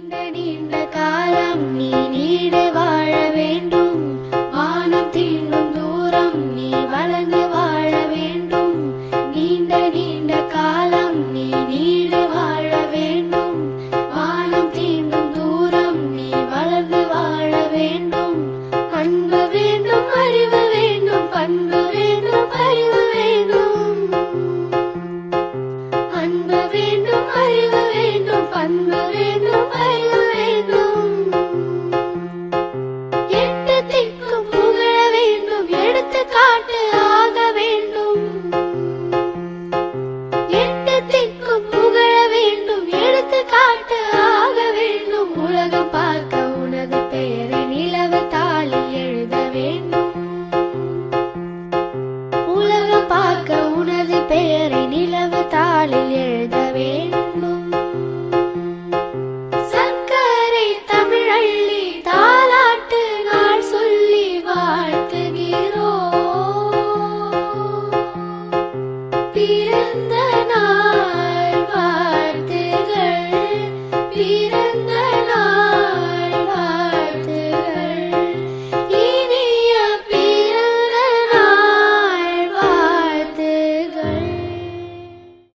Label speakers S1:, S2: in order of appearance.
S1: நீண்ட நீண்ட காலம் நீ நீட வாழ வேண்டும். வானம் தீண்டும் தூரம் நீ வளர்ந்து வாழ வேண்டும். நீண்ட நீண்ட காலம் நீ நீட வாழ வேண்டும். வானம் தீண்டும் தூரம் நீ வளர்ந்து வாழ வேண்டும். அன்பு வேண்டும், அறிவு வேண்டும், பண்பு வேண்டும், அறிவு வேண்டும். அன்பு வேண்டும், அறிவு வேண்டும், பண்பு வேண்டும், அறிவு வேண்டும். எட்டு திக்கும் புகழ வேண்டும், எடுத்துக்காட்டு ஆக வேண்டும். எட்டு திக்கும் புகழ வேண்டும், எடுத்துக்காட்டு ஆக வேண்டும். உலகம் பார்க்க உனது பெயரை நிலவு தாளில் எழுத வேண்டும். உலகம் பார்க்க உனது பெயரை நிலவு தாளில் எழுத வேண்டும். சர்க்கரை தமிழள்ளி தாலாட்டு நாள் சொல்லி வாழ்த்துகிறோம்.